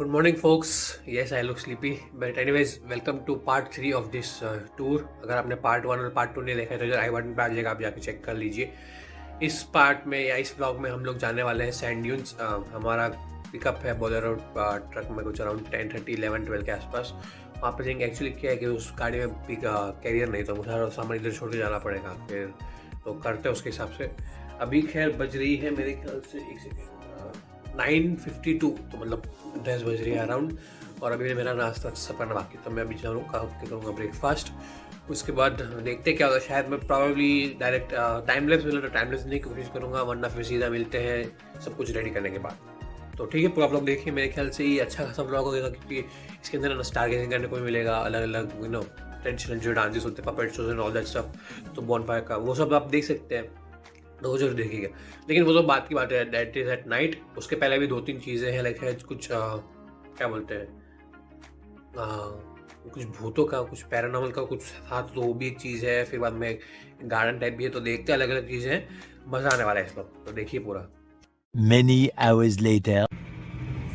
Good morning, folks. Yes, I look sleepy, but anyways, welcome to part 3 of this tour. अगर आपने part 1 और part 2 नहीं देखा है तो इधर आई बटन पे आ जाएगा, आप जाके चेक कर लीजिए। इस पार्ट में या इस व्लॉग में हम लोग जाने वाले हैं सैंड ड्यून्स। हमारा पिकअप है बोलेरो ट्रक में कुछ अराउंड 10:30, 11, 12 के आसपास। वहाँ पर जाएंगे। एक्चुअली क्या है कि उस गाड़ी में कैरियर नहीं, तो मुझे सारा सामान इधर छोड़ के जाना पड़ेगा, फिर तो करते हैं उसके हिसाब से। अभी खैर बज रही है मेरे ख्याल से 9:52, तो मतलब 10 बज रही है अराउंड। और अभी मेरा नाश्ता सब करना बाकी, तो मैं अभी करूँगा ब्रेकफास्ट। उसके बाद देखते क्या होता है। शायद मैं प्रॉब्ली डायरेक्ट टाइम लैप्स मिले तो टाइम लैप्स नहीं कोशिश करूँगा, वरना फिर सीधा मिलते हैं सब कुछ रेडी करने के बाद। तो ठीक है, पूरा ब्लॉग देखिए। मेरे ख्याल से ये अच्छा खासा ब्लॉग होगा, क्योंकि इसके अंदर स्टार गेजिंग करने को भी मिलेगा, अलग अलग ट्रेडिशनल जो डांसेस होते हैं, puppet shows and all that stuff, तो बॉनफायर का वो सब आप देख सकते हैं, तो वो जरूर देखिएगा। लेकिन वो तो बात की बात है, दैट इज एट नाइट। उसके पहले भी 2-3 चीज़ें हैं, लाइक है कुछ क्या बोलते हैं, कुछ भूतों का, कुछ पैरानॉर्मल का कुछ था, तो वो भी एक चीज़ है। फिर बाद में गार्डन टाइप भी है, तो देखते हैं, अलग अलग चीज़ें हैं। मज़ा आने वाला है इस वक्त, तो देखिए पूरा। Many hours later.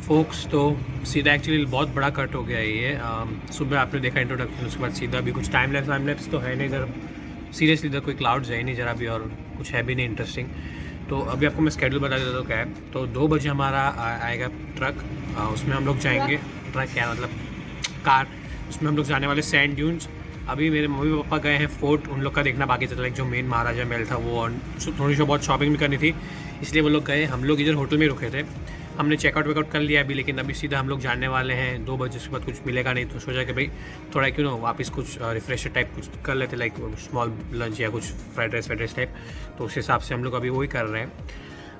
फोक्स तो सीधा एक्चुअली बहुत बड़ा कट हो गया है ये। सुबह आपने देखा इंट्रोडक्शन, उसके बाद सीधा अभी कुछ टाइम लैप्स तो है नहीं इधर। सीरियसली इधर कोई क्लाउड्स है नहीं जरा भी, और कुछ है भी नहीं इंटरेस्टिंग। तो अभी आपको मैं स्केड्यूल बता देता हूँ क्या है। तो 2 बजे हमारा आएगा ट्रक, उसमें हम लोग जाएंगे। ट्रक क्या मतलब कार, उसमें हम लोग जाने वाले सैंड ड्यून्स। अभी मेरे मम्मी पापा गए हैं फोर्ट, उन लोग का देखना बाकी था, लाइक जो मेन महाराजा महल था वो, थोड़ी सी बहुत शॉपिंग भी करनी थी, इसलिए वो लोग गए। हम लोग इधर होटल में रुके थे, हमने चेकआउट वेकआउट कर लिया अभी। लेकिन अभी सीधा हम लोग जाने वाले हैं 2 बजे। उसके बाद कुछ मिलेगा नहीं, तो सोचा कि भाई थोड़ा क्यों ना वापस कुछ रिफ्रेशर टाइप कुछ कर लेते, लाइक स्मॉल लंच या कुछ फ्राइड राइस टाइप। तो उस हिसाब से हम लोग अभी वही कर रहे हैं।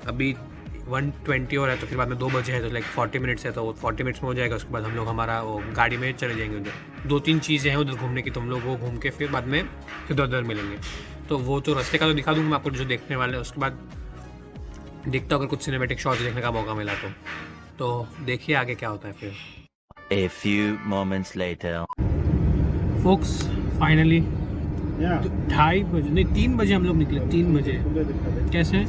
अभी 1:20 हो रहा है, तो फिर बाद में 2 बजे है, तो लाइक 40 मिनट्स है, तो 40 मिनट्स में हो जाएगा। उसके बाद हम लोग हमारा वो गाड़ी में चले जाएंगे उधर। 2-3 चीज़ें हैं उधर घूमने की, तो हम लोग वो घूम के फिर बाद में उधर मिलेंगे। तो वो तो रास्ते का तो दिखा दूँगा मैं आपको जो देखने वाले हैं। उसके बाद देखता अगर कुछ सिनेमेटिक शॉट्स देखने का मौका मिला तो देखिए आगे क्या होता है फिर। A few moments later. Folks finally 2:30 बजे, नहीं 3 बजे हम लोग निकले। 3 बजे कैसे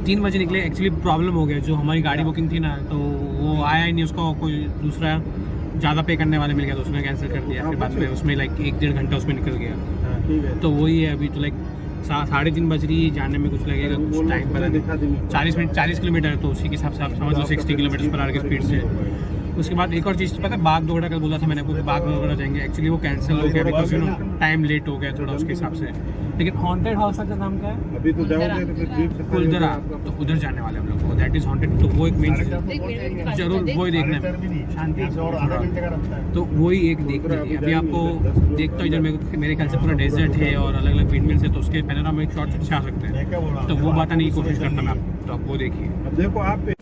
3 बजे निकले। एक्चुअली प्रॉब्लम हो गया, जो हमारी गाड़ी बुकिंग थी ना, तो वो आया ही नहीं, उसको कोई दूसरा ज़्यादा पे करने वाले मिल गया, तो उसने कैंसिल कर दिया। फिर बाद में उसमें लाइक 1-1.5 घंटा उसमें निकल गया। तो वही है, अभी तो लाइक 3:30 बज रही है, जाने में कुछ लगेगा, कुछ टाइम पता नहीं। 40 किलोमीटर, तो उसी के हिसाब से आप समझ लो 60 किलोमीटर/आवर की स्पीड से। उसके बाद एक और चीज़ पता है, बाग डोगरा का बोला था मैंने आपको, बाग डोगरा जाएंगे। एक्चुअली वो कैंसिल हो गया, बिकॉज टाइम लेट हो गया थोड़ा उसके हिसाब से। लेकिन हॉन्टेड हाउस का नाम क्या है? अभी तो जाओगे तो फिर जीप से कुलदरा, तो उधर जाने वाले हम लोग, दैट इज हॉन्टेड। तो वो एक मेन जरूर वही देखना है, शांति। तो वही एक देखना है। अभी आपको देखता हूँ इधर मेरे ख्याल से पूरा डेजर्ट है और अलग अलग विंडमिल्स है, तो उसके पैनोरामा एक शॉट अच्छे आ सकते हैं, तो वो बताने की कोशिश करता मैं। तो आप वो देखिए। अब देखो आप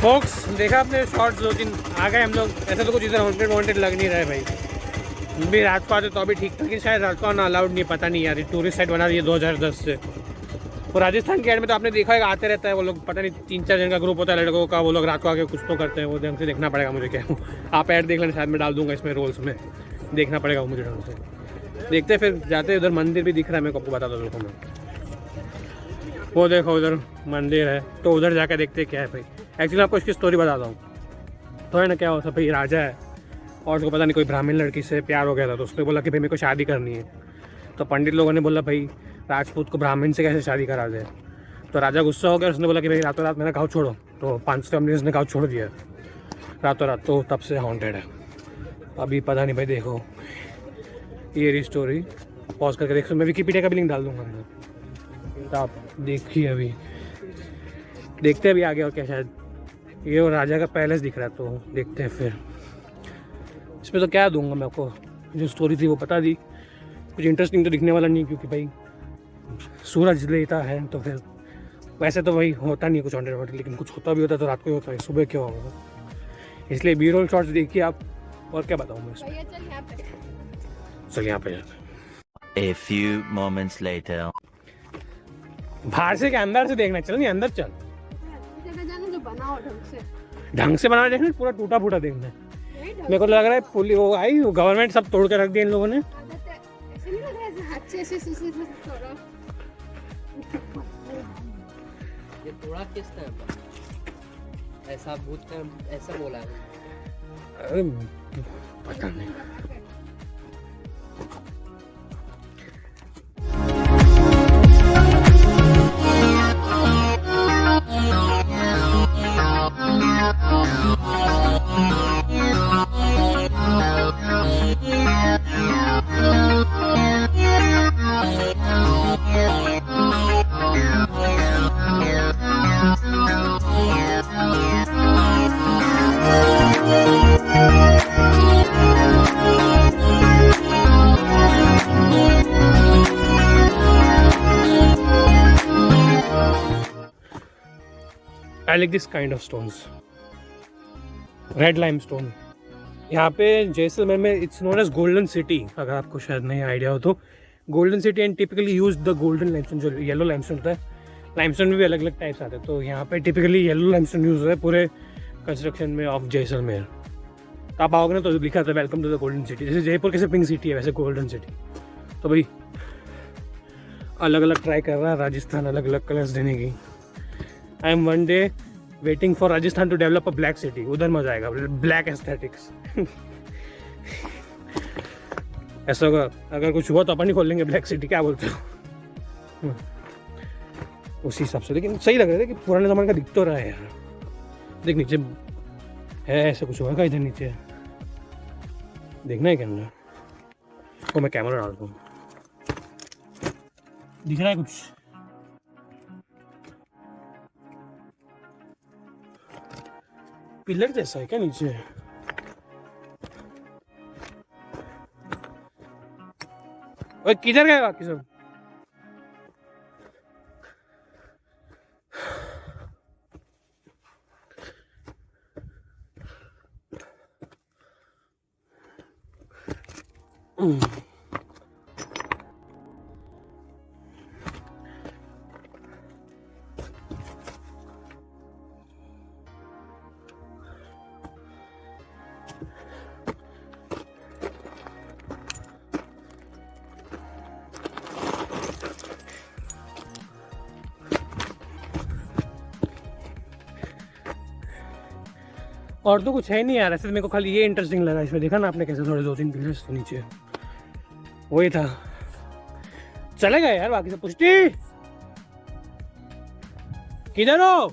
फोक्स देखा आपने शॉर्ट्स 2-3 आ गए हम लोग। ऐसा तो कुछ इधर हॉन्टेड लग नहीं रहा है भाई। भी रात को आते तो अभी ठीक था, कि शायद रात को आना अलाउड नहीं, पता नहीं यार। टूरिस्ट साइट बना रही है 2010 से। और राजस्थान के एड में तो आपने देखा होगा, आते रहता है वो लोग, पता नहीं 3-4 जन का ग्रुप होता है लड़कों का, वो लोग रात को आके कुछ तो करते हैं। वो ढंग से देखना पड़ेगा मुझे क्या। आप ऐड देख लेना, शायद मैं डाल दूंगा इसमें रोल्स में, देखना पड़ेगा वो मुझे ढंग से। देखते हैं फिर जाते हैं। उधर मंदिर भी दिख रहा है मेरे को, आपको बताता हूँ मैं। वो देखो उधर मंदिर है, तो उधर जाकर देखते हैं क्या है भाई। एक्चुअली आपको इसकी स्टोरी बताता हूँ। तो है ना, क्या होता भाई, राजा है और उसको पता नहीं कोई ब्राह्मण लड़की से प्यार हो गया था, तो उसने बोला कि भाई मेरे को शादी करनी है। तो पंडित लोगों ने बोला भाई राजपूत को ब्राह्मण से कैसे शादी करा जाए। तो राजा गुस्सा हो गया, उसने बोला कि भाई रातों रात मेरा गाँव छोड़ो। तो 500 फैमिलीज ने गाँव छोड़ दिया रातों रात। तो तब से हॉन्टेड है। अभी पता नहीं भाई, देखो ये रही स्टोरी। पॉज करके देखो, मैं विकीपीडिया का भी लिंक डाल दूँगा अंदर, तो आप देखिए। अभी देखते हैं अभी आगे और क्या। शायद ये वो राजा का पैलेस दिख रहा है, तो देखते हैं फिर। इसमें तो क्या दूंगा मैं आपको, जो स्टोरी थी वो बता दी। कुछ इंटरेस्टिंग तो दिखने वाला नहीं, क्योंकि भाई सूरज लेता है तो फिर वैसे तो भाई होता नहीं है कुछ हॉन्टेड, लेकिन कुछ होता भी होता तो रात को ही होता है, सुबह क्यों होगा। इसलिए बी रोल शॉट्स देखिए आप। और क्या बताऊँ मैं इसमें। चल यहाँ पे जाते हैं। A few moments later. बाहर से क्या अंदर से देखना, चल नहीं अंदर चल। जो बनाओ ढंग से बनाना देखना, पूरा टूटा फूटा देखना है। मेरे को लग रहा है पुलिस वो आई, गवर्नमेंट सब तोड़ के रख दिया इन लोगों ने। ऐसे नहीं लग रहा है अच्छे से थोड़ा। ये तोड़ा किस टाइम ऐसा भूत का ऐसा बोला है? अरे पता नहीं। I like this kind of stones. Red limestone. यहाँ पे जैसलमेर में it's known as golden city, अगर आपको शायद नहीं आइडिया हो तो। Golden city and typically use the golden limestone, जो येलो लाइमस्टोन होता है। लाइमस्टोन में भी अलग अलग टाइप्स आते हैं, तो यहाँ पे टिपिकली येलो लाइमस्टोन यूज होता है पूरे कंस्ट्रक्शन में ऑफ जैसलमेर। तो आप आओगे ना तो लिखा था welcome to the golden city. जैसे जयपुर कैसे पिंक सिटी है, वैसे गोल्डन सिटी। तो भाई अलग अलग ट्राई कर रहा है राजस्थान अलग अलग कलर्स देने की। I am one day waiting for Rajasthan to develop a black city. उधर मजा आएगा, ब्लैक एस्थेटिक्स। ऐसा होगा, अगर कुछ हुआ तो अपन ही खोल लेंगे ब्लैक सिटी, क्या बोलते हो? उसी हिसाब से। लेकिन सही लग रहा है कि पुराने ज़माने का दिख तो रहा है यार। देख नीचे है, ऐसा कुछ होगा इधर नीचे, देखना है क्या अंदर? तो मैं कैमरा डाल दूँ, दिख रहा है कुछ? पिलर जैसा है क्या नीचे? ओए किधर गए बाकी सब? और तो कुछ है नहीं यार। ऐसे मेरे को खाली ये इंटरेस्टिंग लगा इसमें, देखा ना आपने कैसे थोड़े 2-3 पिलर्स तो नीचे, वही था। चले गए यार बाकी सब। पुष्टि किधर हो?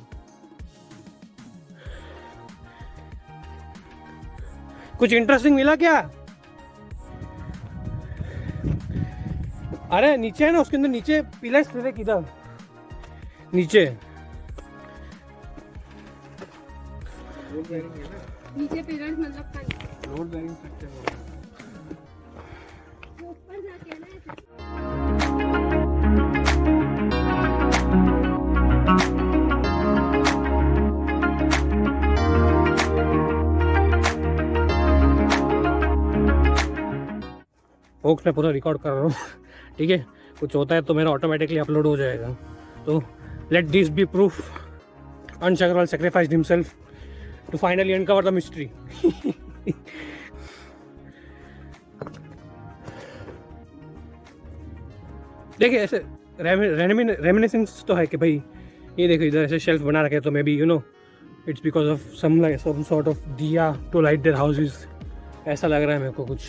कुछ इंटरेस्टिंग मिला क्या? अरे नीचे है ना, उसके अंदर नीचे पिलर्स थे किधर? नीचे नीचे पिलर्स मतलब रोड बेरिंग स्ट्रक्चर ऊपर जाके ना ऐसे। फोक्स मैं पूरा रिकॉर्ड कर रहा हूँ, ठीक है? कुछ होता है तो मेरा ऑटोमेटिकली अपलोड हो जाएगा। तो लेट दिस बी प्रूफ। अंश Agarwal sacrificed himself to finally uncover the mystery. देखिए ऐसे रेमिनिसेंस तो है कि भाई ये देखो इधर ऐसे शेल्फ बना रखे तो maybe you know it's because of some sort of diya to light their houses, ऐसा लग रहा है मेरे को कुछ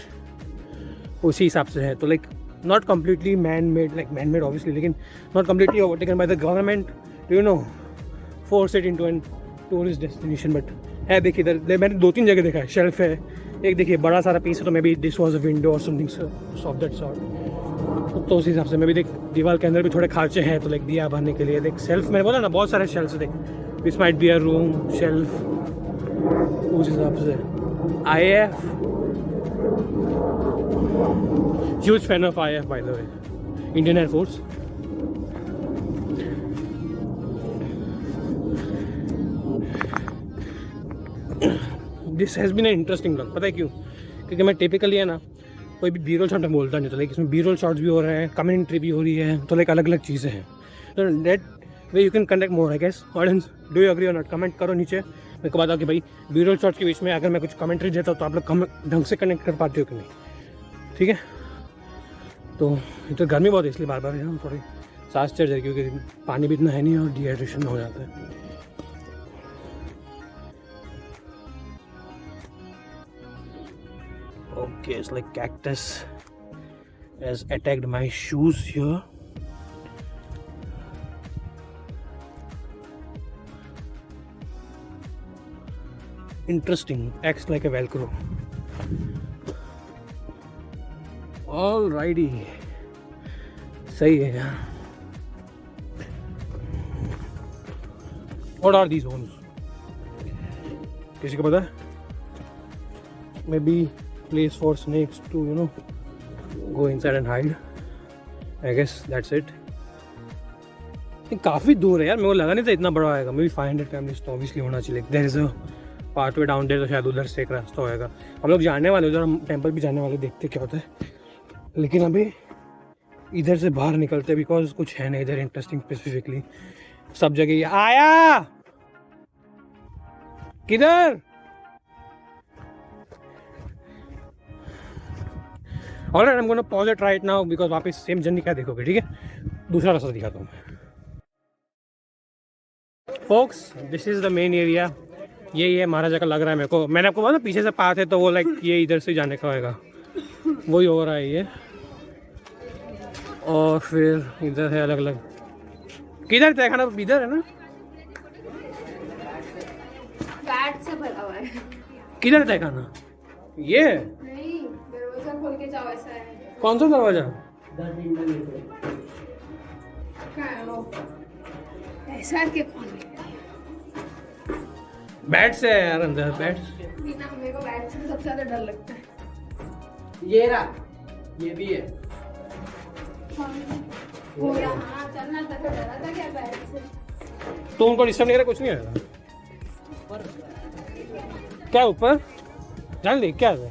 उसी हिसाब से है। तो like not completely man made obviously, लेकिन not completely overtaken by the government you know force it into an tourist destination. But है देखिए इधर मैंने 2-3 जगह देखा है, शेल्फ है एक, देखिए बड़ा सारा पीस है तो may be this was a window और समथिंग ऑफ दैट सॉर्ट। तो उस हिसाब से मैं भी देख दीवार के अंदर भी थोड़े खांचे हैं तो लाइक दिया भरने के लिए। देख शेल्फ मैंने बोला ना बहुत सारे शेल्फ देख, this might be a room shelf उस हिसाब से। IAF, huge fan of IAF by the way, Indian Air Force. This has been an interesting vlog, पता है क्यों? क्योंकि मैं टिपिकली है ना कोई भी बी रोल शॉट में बोलता नहीं, तो लाइक इसमें बी रोल शॉट्स भी हो रहे हैं, कमेंट्री भी हो रही है, तो लाइक अलग अलग चीज़ें हैं। तो that way you can connect more I guess. Audience do you agree और नॉट, कमेंट करो नीचे। मेरे को बताओ कि भाई बी रोल शॉट्स के बीच में अगर मैं कुछ कमेंट्री देता हूँ तो आप लोग ढंग से कनेक्ट कर पाते हो कि नहीं, ठीक है? तो इधर गर्मी बहुत है इसलिए बार बार हम थोड़ी सांस चढ़ जाए क्योंकि पानी भी इतना है नहीं और डिहाइड्रेशन हो जाता है। Okay, it's like cactus has attacked my shoes here. Interesting, acts like a velcro. Alrighty, सही है यार। What are these holes? किसी को पता है? Maybe place for snakes to you know go inside and hide. I guess that's it. काफ़ी दूर है यार, मेरे को लगा नहीं था इतना बड़ा आएगा। मे बी 500 फैमिलीज तो ऑब्वियसली होना चाहिए। There is a pathway down there, तो शायद उधर से एक रास्ता होएगा। हम लोग जाने वाले उधर, हम टेंपल भी जाने वाले, देखते क्या होता है। लेकिन अभी इधर से बाहर निकलते बिकॉज कुछ है नहीं इधर इंटरेस्टिंग स्पेसिफिकली। सब जगह आया किधर। Alright, I am gonna pause it right now because वापस सेम जर्नी क्या देखोगे, ठीक है? दूसरा रास्ता दिखाता हूँ मैं। Folks, this is the main area. ये महाराजा का लग रहा है मेरे को। मैंने आपको बोला ना पीछे से पाथ है तो वो लाइक ये इधर से जाने का होगा, वही हो रहा है ये। और फिर इधर है अलग अलग। किधर तहखाना? इधर है ना, बैट से भरा हुआ है। किधर तहखाना? ये नहीं, दरवाजा खोल के जाओ, ऐसा है। कौन सा दरवाजा? क्या है वो? ऐसा के खोल। बैट से है यार अंदर, बैट। बिना मेरे को बैट से सबसे ज्यादा डर लगता है। ये रहा, ये भी है। हो गया, हाँ चलना था तो डरा था क्या बैट से? तो उनको डिस्टर्ब नहीं करा, कुछ नहीं आएगा। क्या ऊपर जान ले क्या है?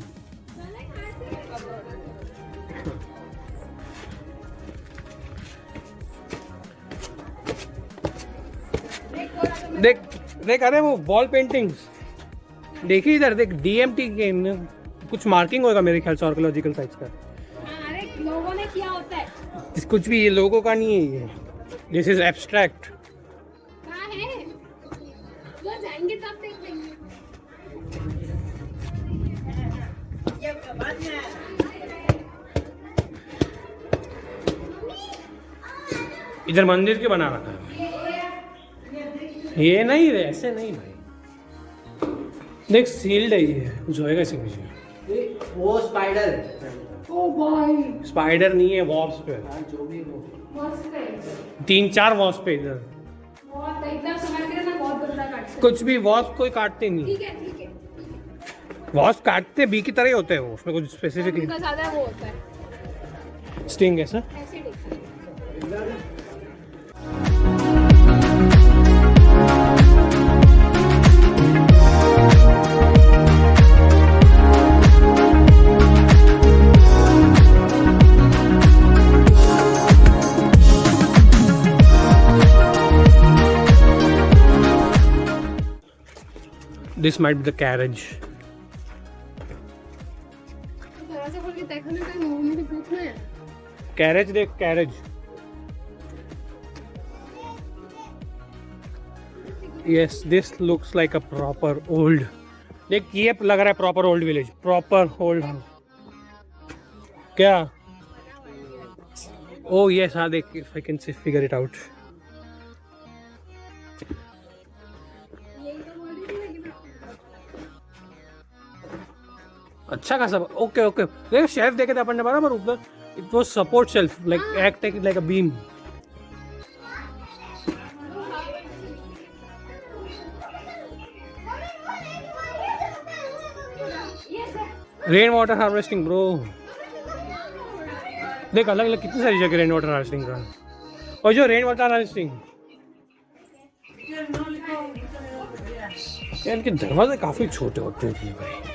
देख देख, अरे वो वॉल पेंटिंग्स देखिए इधर देख। DMT के कुछ मार्किंग होगा मेरे ख्याल से आर्कियोलॉजिकल साइट्स का। अरे लोगों ने किया होता है। कुछ भी ये लोगों का नहीं है, ये दिस इज एब्स्ट्रैक्ट। कहाँ है? वो जाएंगे तब देख लेंगे। इधर मंदिर क्यों बना रखा है? ये नहीं रे, ऐसे नहीं भाई। देख सील्ड है ये, कुछ होएगा इसके पीछे। वो स्पाइडर है। ओ भाई, स्पाइडर नहीं है, वॉर्प्स पे। जो भी हो। मस्त है। 3-4 वॉर्प्स पे इधर। बहुत एकदम समझ गए ना, बहुत बड़ा काट सकते। कुछ भी वॉर्प्स कोई काटते नहीं। ठीक है ठीक है। वॉर्प्स काटते बी की तरह ही होते हैं वो, उसमें कुछ स्पेसिफिकली उनका ज्यादा वो होता है, स्टिंग ऐसा। Acidic. This might be the carriage. दरवाजा खोल के देखो ना, कहीं मुंह में तो भूत ना है। कैरेज देख, carriage. Yes this looks like a proper old, देख ये लग रहा है proper old village, proper old क्या। ओ यस हाँ देख, if I can figure it out. अच्छा खासा, ओके ओके देख शेल्फ देखे थे अपन ने बराबर ऊपर, it was support shelf like act like a beam. Rain water harvesting bro, देख अलग अलग कितनी सारी जगह रेन वाटर हार्वेस्टिंग का। और जो रेन वाटर हार्वेस्टिंग यार, इनके दरवाजे काफी छोटे होते हैं भाई।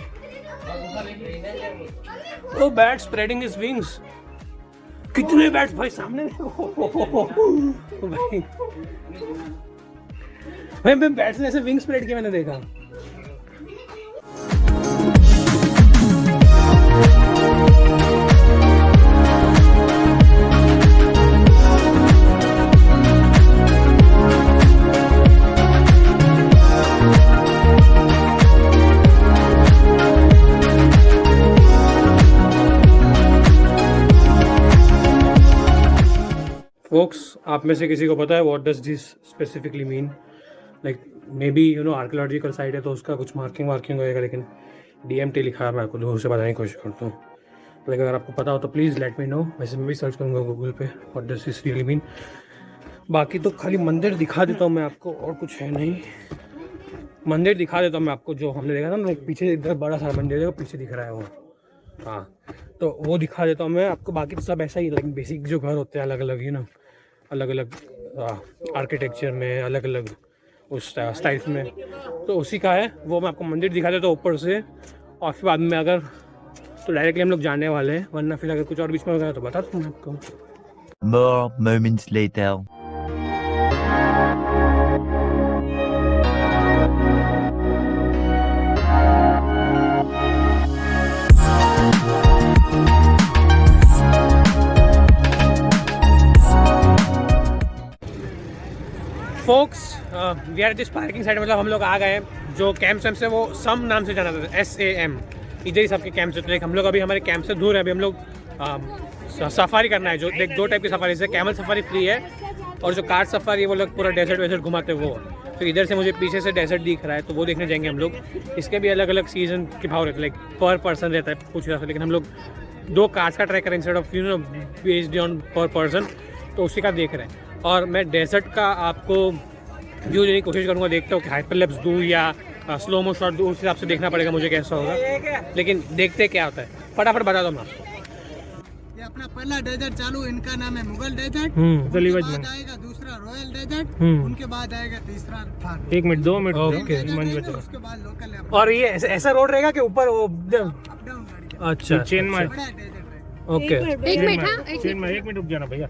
ओ बैट स्प्रेडिंग हिज विंग्स, कितने बैट्स भाई सामने भाई भाई मैं बैट्स ने ऐसे विंग स्प्रेड किया मैंने देखा। Folks, आप में से किसी को पता है what does this specifically mean? Like may be you no archaeological site है तो उसका कुछ मार्किंग होएगा, लेकिन DMT लिखा है, मैं आपको दूर से बताने की कोशिश करता हूँ। लेकिन अगर आपको पता हो तो प्लीज़ लेट मी नो। वैसे मैं भी सर्च करूँगा गूगल पे what does this really mean. बाकी तो खाली मंदिर दिखा देता हूँ मैं आपको, और कुछ है नहीं। मंदिर दिखा देता हूँ मैं आपको, जो हमने देखा था ना पीछे इधर बड़ा सारा मंदिर है, पीछे दिख रहा है वो, हाँ तो वो दिखा देता हूँ मैं आपको। बाकी तो सब ऐसा ही लाइक बेसिक जो घर होते हैं अलग अलग ही ना, अलग अलग आर्किटेक्चर में, अलग अलग उस स्टाइल्स में, तो उसी का है वो। मैं आपको मंदिर दिखा देता हूँ ऊपर से, और फिर बाद में अगर तो डायरेक्टली हम लोग जाने वाले हैं, वरना फिर अगर कुछ और बीच में होगा तो बता दूँ मैं आपको। More moments later. Folks we are this parking side, मतलब हम लोग आ गए हैं। जो कैंप से वो सम नाम से जाना था, SAM, इधर ही सबके कैंप से। तो हम लोग अभी हमारे कैंप से दूर है, अभी हम लोग सफारी करना है। जो देख दो टाइप की सफारी है, कैमल सफारी फ्री है, और जो कार सफारी है वो लोग पूरा डेजर्ट वेजर्ट घुमाते हैं वो। तो इधर से मुझे पीछे से डेजर्ट दिख रहा है, तो वो देखने जाएंगे हम लोग। इसके भी अलग अलग सीजन के भाव रहते हैं, लाइक पर पर्सन रहता है कुछ हिसाब से, लेकिन हम लोग 2 कार्स का ट्राई करें instead of you know based on पर पर्सन, तो उसी का देख रहे हैं। और मैं डेजर्ट का आपको व्यू देने की कोशिश करूँगा, देखता हूँ कि हाइपरलैप्स दूँ या स्लो मो शॉट दूँ, उस हिसाब से देखना पड़ेगा मुझे कैसा होगा, लेकिन देखते क्या होता है। फटाफट बता दो मैं आपको। ये अपना पहला डेजर्ट चालू, इनका नाम है मुगल डेजर्ट। चलिए उसके बाद आएगा दूसरा रॉयल डेजर्ट, उनके बाद आएगा तीसरा थार। 1 minute 2 minute okay. उसके बाद लोकल है, और ये ऐसा रोड रहेगा कि ऊपर वो अप डाउन गाड़ी का अच्छा चेन बड़ा डेजर्ट है। ओके। एक मिनट, हाँ एक मिनट। 1 मिनट रुक जाना भैया।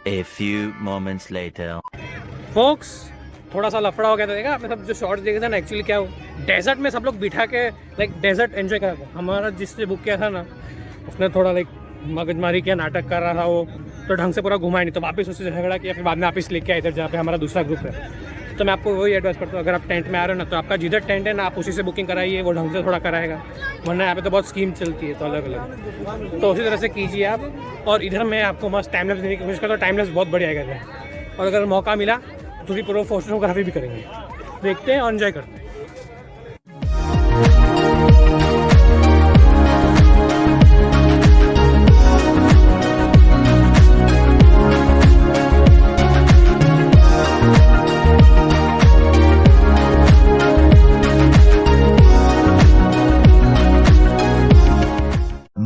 A few moments later. Folks थोड़ा सा लफड़ा हो गया था, देखा आपने सब जो शॉर्ट्स देखे थे ना, एक्चुअली क्या हो डेजर्ट में सब लोग बिठा के लाइक डेजर्ट एंजॉय कर रहे थे। हमारा जिसने बुक किया था ना, उसने थोड़ा लाइक मगजमारी किया, नाटक कर रहा था वो, तो ढंग से पूरा घुमाया नहीं, तो वापस उससे झगड़ा किया, फिर बाद में वापस लेके आए इधर जहाँ पे हमारा दूसरा ग्रुप है। तो मैं आपको वही एडवाइस करता हूँ, अगर आप टेंट में आ रहे हो ना, तो आपका जिधर टेंट है ना आप उसी से बुकिंग कराइए, वो ढंग से थोड़ा कराएगा, वरना यहाँ पे तो बहुत स्कीम चलती है तो अलग अलग, तो उसी तरह से कीजिए आप। और इधर मैं आपको मस्त टाइम लैप्स देने की कोशिश करता हूँ, टाइम लैप्स बहुत बढ़िया आएगा, और अगर मौका मिला तो थोड़ी प्रो फोटोग्राफी भी करेंगे, देखते हैं और एंजॉय करते हैं।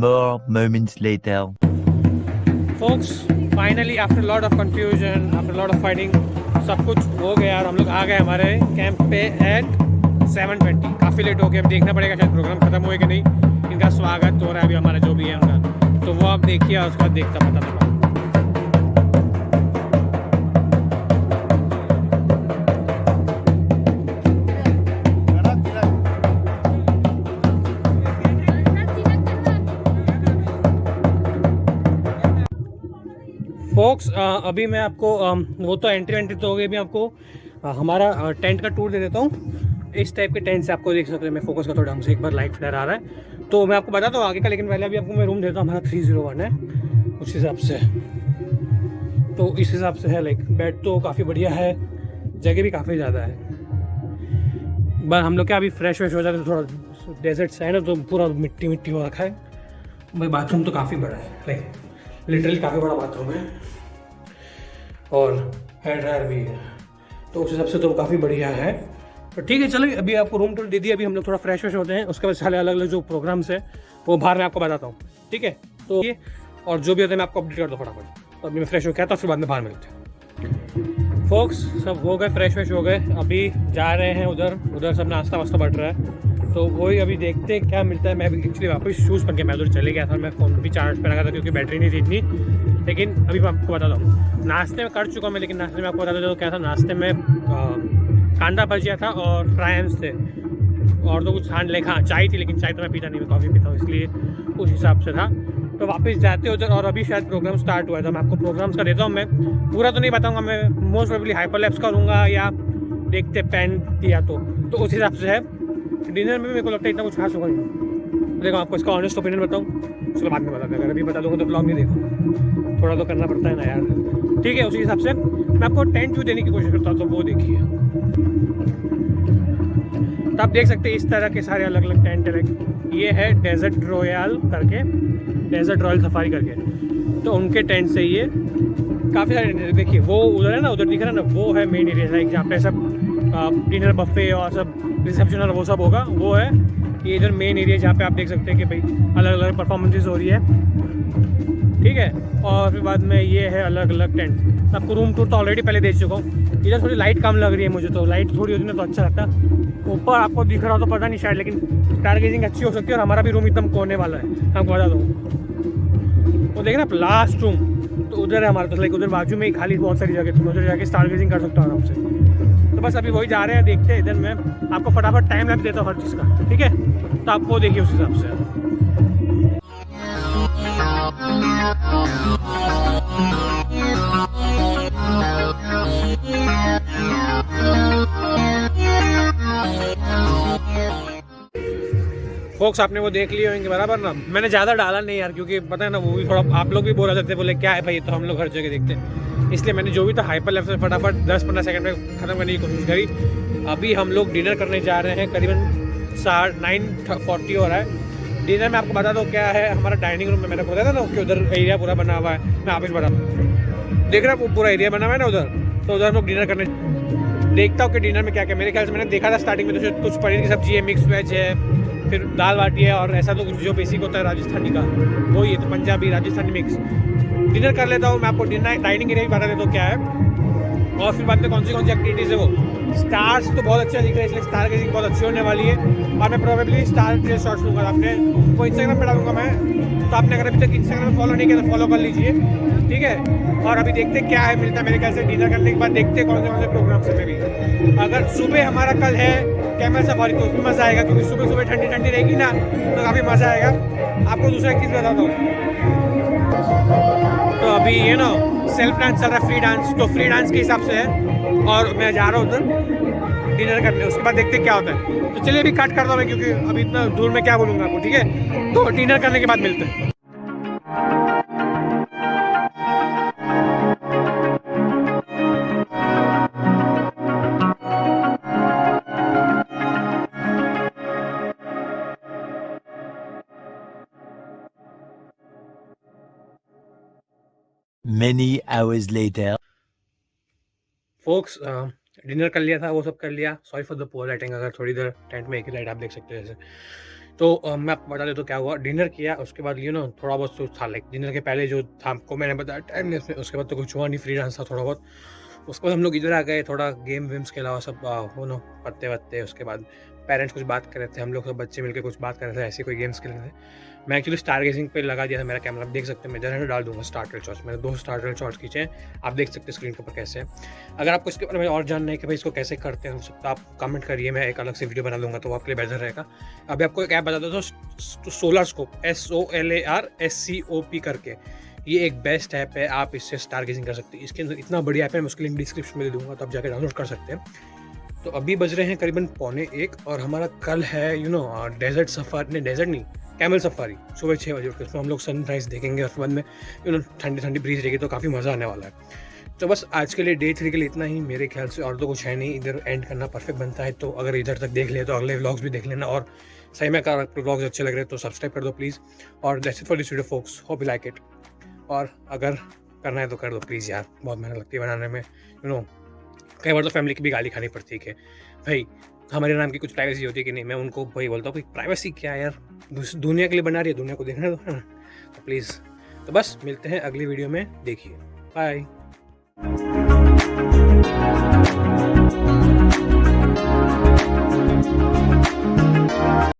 More moments later. Folks, finally after a lot of confusion, after a lot of fighting, सब कुछ हो गया और हम लोग आ गए हमारे कैंप पे एट 7:20। काफ़ी लेट हो गया, अब देखना पड़ेगा शायद प्रोग्राम खत्म हुए कि नहीं। इनका स्वागत हो रहा है अभी हमारा जो भी है उनका, तो वो आप देखिए और उसके बाद देखता पता लगा। फोक्स अभी मैं आपको वो तो एंट्री तो हो गई, अभी आपको हमारा टेंट का टूर दे देता हूँ। इस टाइप के टेंट से आपको देख सकते हैं, मैं फोकस का थोड़ा ढंग से एक बार लाइट फ्लेयर आ रहा है तो मैं आपको बताता हूँ आगे का, लेकिन पहले अभी आपको मैं रूम देता हूँ। हमारा 301 है उस हिसाब से, तो इस हिसाब से है, लाइक बेड तो काफ़ी बढ़िया है, जगह भी काफ़ी ज़्यादा है। बस हम लोग क्या अभी फ्रेश हो जाते हैं, थोड़ा डेजर्ट से है ना, तो पूरा मिट्टी मिट्टी हो रखा है। भाई बाथरूम तो काफ़ी बड़ा है, लाइक लिटरली काफ़ी बड़ा बाथरूम है, और हेयर ड्रायर भी है, तो उस हिसाब से तो काफ़ी बढ़िया है। तो ठीक है, चलो अभी आपको रूम टूर दे दिया, अभी हम लोग थोड़ा फ्रेश होते हैं, उसके बाद सारे अलग अलग जो प्रोग्राम्स है वो बाहर मैं आपको बताता हूँ, ठीक है। तो ये और जो भी होता है मैं आपको अपडेट कर दूँ फटाफट। तो अभी मैं फ्रेश हो गया था, फिर बाद में बाहर मिलते हैं। फोक्स सब हो गए, फ्रेश हो गए, अभी जा रहे हैं उधर सब नाश्ता वास्ता बढ़ रहा है, तो वही अभी देखते हैं क्या मिलता है। मैं अभी एक्चुअली वापस शूज़ पहन के मैं उधर चले गया था, मैं फ़ोन भी चार्ज पे लगा था क्योंकि बैटरी नहीं थी इतनी। लेकिन अभी मैं आपको बताता हूँ, नाश्ते में कर चुका हूँ मैं, लेकिन नाश्ते में आपको बताता हूँ क्या था। नाश्ते में कांदा भजिया था और फ्राइम्स थे, और तो कुछ खान ले खा चाय थी, लेकिन चाय तो मैं पीता नहीं, मैं कॉफ़ी पीता हूँ, इसलिए उस हिसाब से था। तो वापस जाते उधर, और अभी शायद प्रोग्राम स्टार्ट हुआ है, तो मैं आपको प्रोग्राम्स का देता हूँ। मैं पूरा तो नहीं बताऊँगा, मैं मोस्ट प्रोबेबली हाइपरलैप्स करूँगा या देखते पेन दिया तो उस हिसाब से है। डिनर में मेरे को लगता है इतना कुछ खास होगा नहीं, देखो आपको इसका ऑनेस्ट ओपिनियन बताऊँ, उसके बाद में बता दूँगा। अगर अभी बता दूँगा तो ब्लॉग नहीं देखो, थोड़ा तो करना पड़ता है ना यार, ठीक है। उसी हिसाब से मैं आपको टेंट व्यू देने की कोशिश करता हूँ, तो वो देखिए। तो आप देख सकते हैं इस तरह के सारे अलग अलग टेंट है। ये है डेजर्ट रॉयल करके, डेजर्ट रॉयल सफारी करके, तो उनके टेंट से ये काफ़ी सारे देखिए। वो उधर है ना, उधर दिख रहा है ना, वो है मेन एरिया, लाइक जहाँ पे सब डिनर बफे और सब रिसेप्शन और वो सब होगा, वो है ये इधर मेन एरिया, जहाँ पे आप देख सकते हैं कि भाई अलग अलग परफॉर्मेंसेस हो रही है, ठीक है। और फिर बाद में ये है अलग अलग टेंट। आपको रूम टूर तो ऑलरेडी पहले दे चुका हूँ। इधर थोड़ी लाइट कम लग रही है मुझे, तो लाइट थोड़ी होती ना तो अच्छा लगता। ऊपर आपको दिख रहा हो तो पता नहीं शायद, लेकिन स्टार गेजिंग अच्छी हो सकती है। और हमारा भी रूम एकदम कोने वाला है, आपको बता दूँ। वो देख ना लास्ट रूम तो उधर है हमारा, तो लाइक उधर बाजू में ही खाली बहुत सारी जगह, तो उधर जाके स्टार गेजिंग कर सकता हूँ आराम से। तो बस अभी वही जा रहे हैं, देखते हैं। इधर मैं आपको फटाफट टाइम लैप्स देता हूँ हर चीज़ का, ठीक है। तो आप वो देखिए उस हिसाब से। फोक्स आपने वो देख लिए होंगे बराबर ना, मैंने ज़्यादा डाला नहीं यार, क्योंकि पता है ना वो भी थोड़ा आप लोग भी बोल रहे थे, बोले क्या है भाई, तो हम लोग हर जगह देखते हैं, इसलिए मैंने जो भी था हाइपर लैप्स से फटाफट 10-15 सेकंड में ख़त्म करने की कोशिश करी। अभी हम लोग डिनर करने जा रहे हैं, करीबन 9:40 हो रहा है। डिनर में आपको बता दो क्या है, हमारा डाइनिंग रूम में मैंने बताया था ना कि उधर एरिया पूरा बना हुआ है, मैं आप बता दूँ, देख रहा है पूरा एरिया बना हुआ है ना उधर, तो उधर हम लोग डिनर करने देखता हूँ कि डिनर में क्या क्या। मेरे ख्याल से मैंने देखा था स्टार्टिंग में तो कुछ पनीर की सब्जी है, मिक्स वेज है, फिर दाल बाटी है, और ऐसा तो कुछ जो बेसिक होता है राजस्थानी का वही है, तो पंजाबी राजस्थानी मिक्स। डिनर कर लेता हूँ मैं, आपको डिनर डाइनिंग एरिया भी बता देता हूँ क्या है, और फिर बाद में कौन सी एक्टिविटीज़ है वो। स्टार्स तो बहुत अच्छा दिख रहा है, इसलिए स्टार गेजिंग बहुत अच्छी होने वाली है। और मैं प्रोबेबली स्टार के शॉर्ट्स लूँगा। आपने वो इंस्टाग्राम पे डालूंगा मैं, तो आपने अगर अभी तक इंस्टाग्राम में फॉलो नहीं किया तो फॉलो कर लीजिए, ठीक है। और अभी देखते क्या है मिलता है मेरे ख्याल से डिनर करने के बाद, देखते कौन से प्रोग्राम से में भी। अगर सुबह हमारा कल है कैमल सफारी तो उसमें मज़ा आएगा, क्योंकि सुबह सुबह ठंडी ठंडी रहेगी ना तो काफ़ी मज़ा आएगा। आपको दूसरा एक चीज़ बताता हूँ, तो अभी ये ना सेल्फ डांस चल रहा है, फ्री डांस, तो फ्री डांस के हिसाब से है और मैं जा रहा हूँ उधर डिनर करने, उसके बाद देखते क्या होता है। तो चलिए अभी कट कर दो मैं, क्योंकि अभी इतना दूर में क्या बोलूँगा आपको, ठीक है। तो डिनर करने के बाद मिलते हैं। Many hours later. Folks dinner कर लिया था, वो सब कर लिया। Sorry for the poor lighting, अगर थोड़ी देर टेंट में एक ही लाइट आप देख सकते हैं जैसे। तो मैं आपको बता देता हूँ क्या हुआ। डिनर किया, उसके बाद थोड़ा बहुत तो था, लाइक डिनर के पहले जो था आपको मैंने बताया टाइमलेस में, उसके बाद तो कुछ हुआ नहीं, फ्री डांस था थोड़ा बहुत। उसके बाद हम लोग इधर आ गए, थोड़ा गेम वेम्स के अलावा सब पत्ते वत्ते। उसके बाद पेरेंट्स कुछ बात कर रहे थे, हम लोग सब बच्चे मिलकर कुछ बात कर रहे थे, ऐसे कोई गेम्स खेल रहे थे। मैं एक्चुअली स्टार गेजिंग पे लगा दिया था मेरा कैमरा, आप देख सकते हैं। मैं इधर डाल दूंगा स्टार ट्रेल शॉट्स, मैंने 2 स्टार ट्रेल शॉट्स खींचे हैं, आप देख सकते हैं स्क्रीन के ऊपर कैसे है। अगर आपको इसके बारे में और जानना है कि भाई इसको कैसे करते हैं तो आप कमेंट करिए, मैं एक अलग से वीडियो बना दूंगा तो वो आपके लिए बेहतर रहेगा। अभी आपको एक ऐप बता दो तो सोलर स्कोप, SOLARSCOP करके, ये एक बेस्ट ऐप है, आप इससे स्टार गेजिंग कर सकते हैं। इसके अंदर इतना बढ़िया ऐप है, मैं उसके लिंक डिस्क्रिप्शन में दे दूँगा, तो आप जाकर डाउनलोड कर सकते हैं। तो अभी बज रहे हैं करीबन 1:45 और हमारा कल है डेजर्ट सफारी, डेजर्ट नहीं, कैमल सफारी, सुबह 6 बजे उठकर उसमें हम लोग सनराइज़ देखेंगे। उसके बाद में ठंडी ठंडी ब्रीज रहेगी तो काफ़ी मज़ा आने वाला है। तो बस आज के लिए डे 3 के लिए इतना ही मेरे ख्याल से, और तो कुछ है नहीं। इधर एंड करना परफेक्ट बनता है, तो अगर इधर तक देख लिया तो अगले व्लॉग्स भी देख लेना। और सही में अगर आपको व्लॉग्स अच्छे लग रहे हैं तो सब्सक्राइब कर दो प्लीज़। और that's it for this video folks, hope you like it. और अगर करना है तो कर दो प्लीज़ यार, बहुत मेहनत लगती है बनाने में, कई बार तो फैमिली की भी गाली खानी पड़ती है कि भाई हमारे नाम की कुछ प्राइवेसी होती है कि नहीं। मैं उनको वही बोलता हूँ, प्राइवेसी क्या यार, दुनिया के लिए बना रही है, दुनिया को देखने दो, है ना। तो प्लीज़, तो बस मिलते हैं अगली वीडियो में, देखिए, बाय।